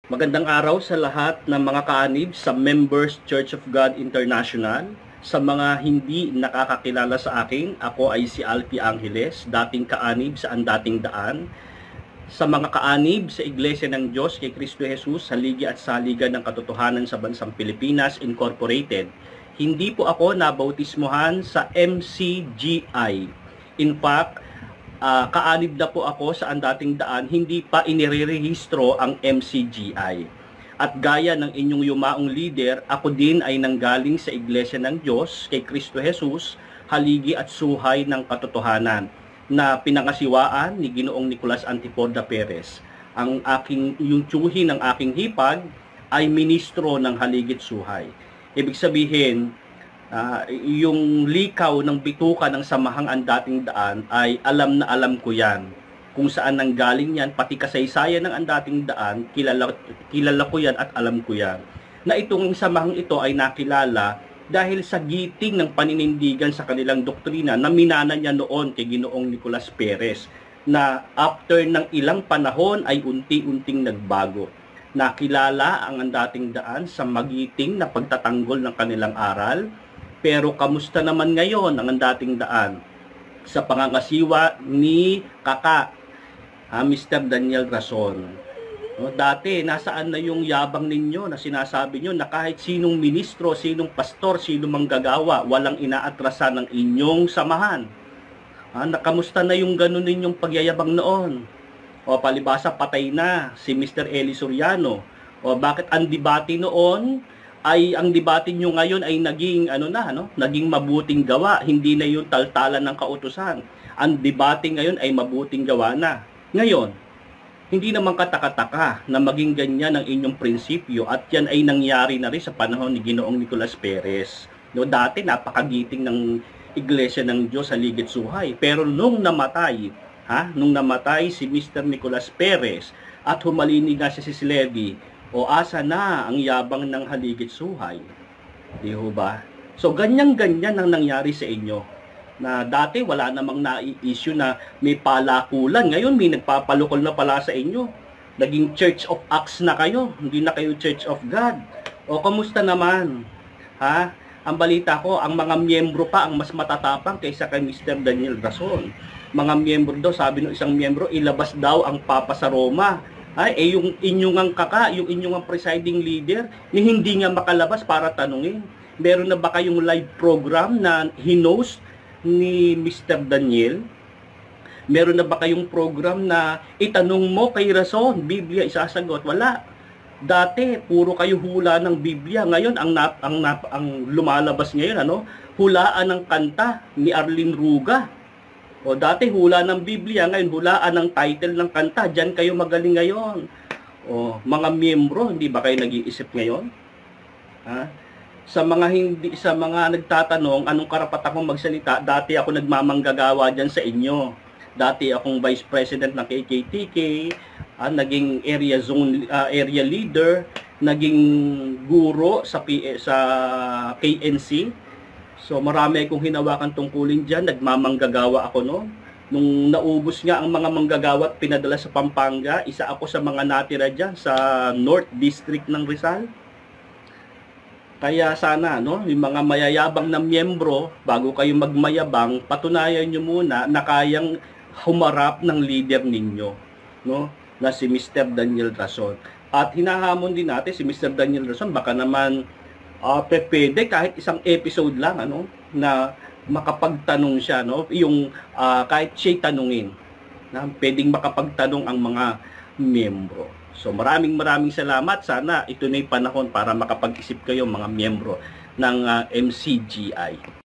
Magandang araw sa lahat ng mga kaanib sa Members Church of God International. Sa mga hindi nakakakilala sa akin, ako ay si Alfie Angeles, dating kaanib sa Andating Daan. Sa mga kaanib sa Iglesia ng Diyos kay Kristo Jesus, haligi at saligan ng katotohanan sa bansang Pilipinas Incorporated. Hindi po ako nabautismohan sa MCGI. In fact, kaanib na po ako sa Andating Daan, hindi pa inirerehistro ang MCGI. At gaya ng inyong yumaong leader, ako din ay nanggaling sa Iglesia ng Diyos kay Kristo Jesus, haligi at suhay ng katotohanan na pinangasiwaan ni Ginoong Nicolas Antipoda Perez. Yung tiyuhin ng aking hipag ay ministro ng haligit suhay. Ibig sabihin, yung likaw ng bituka ng samahang Andating Daan ay alam na alam ko yan. Kung saan nanggaling yan, pati kasaysayan ng Andating Daan, kilala ko yan at alam ko yan. Na itong samahang ito ay nakilala dahil sa giting ng paninindigan sa kanilang doktrina na minana niya noon kay Ginoong Nicolas Perez, na after ng ilang panahon ay unti-unting nagbago. Nakilala ang Andating Daan sa magiting na pagtatanggol ng kanilang aral. Pero kamusta naman ngayon ang Andating Daan sa pangangasiwa ni Kaka, Mr. Daniel Rason? Dati, nasaan na yung yabang ninyo na sinasabi nyo na kahit sinong ministro, sinong pastor, sinong manggagawa, walang inaatrasan ng inyong samahan? Nakamusta na yung ganun ninyong pagyayabang noon? O palibasa patay na si Mr. Eli Soriano. O bakit ang debate noon ay ang debate nyo ngayon ay naging naging mabuting gawa, hindi na yung taltalan ng kautusan. Ang debate ngayon ay mabuting gawa na. Ngayon, hindi naman kataka-taka na maging ganyan ang inyong prinsipyo at yan ay nangyari na rin sa panahon ni Ginoong Nicolas Perez. Dati napakagiting ng Iglesia ng Diyos sa ligid suhay, pero nung namatay si Mr. Nicolas Perez at humalinig na si Levi, o asa na ang yabang ng haligit suhay? Di ho ba? So ganyan-ganyan ang nangyari sa inyo. Na dati wala namang na-issue na may palakulan. Ngayon may nagpapalukol na pala sa inyo. Naging Church of Acts na kayo. Hindi na kayo Church of God. O kamusta naman? Ang balita ko, ang mga miyembro pa ang mas matatapang kaysa kay Mr. Daniel Rason. Mga miyembro daw, sabi ng isang miyembro, ilabas daw ang Papa sa Roma. Yung inyong Kaka, yung inyong presiding leader, ni hindi nga makalabas para tanungin. Meron na ba kayong live program na hinost ni Mr. Daniel? Meron na ba kayong program na itanong mo kay Rason, Biblia isasagot? Wala. Dati puro kayo hula ng Biblia. Ngayon ang lumalabas ngayon hulaan ng kanta ni Arlene Ruga. O dati hula ng Biblia, ngayon hulaan ng title ng kanta. Diyan kayo magaling ngayon. O mga miyembro, hindi ba kayo nag-iisip ngayon? Sa mga nagtatanong anong karapatan kong magsalita, dati ako nagmamanggagawa diyan sa inyo. Dati akong Vice President ng KKTK, naging area leader, naging guro sa KNC. So marami akong hinawakan tungkulin diyan, nagmamanggagawa ako Nung naubos nga ang mga manggagawa at pinadala sa Pampanga, isa ako sa mga natira diyan sa North District ng Rizal. Kaya sana yung mga mayayabang na miyembro, bago kayo magmayabang, patunayan nyo muna na kayang humarap ng leader ninyo, na si Mr. Daniel Rason. At hinahamon din natin si Mr. Daniel Rason, baka naman pwede kahit isang episode lang na makapagtanong siya, yung kahit siya tanungin, na pwedeng makapagtanong ang mga miyembro. So maraming salamat. Sana ito na yung panahon para makapag-isip kayo mga miyembro ng MCGI.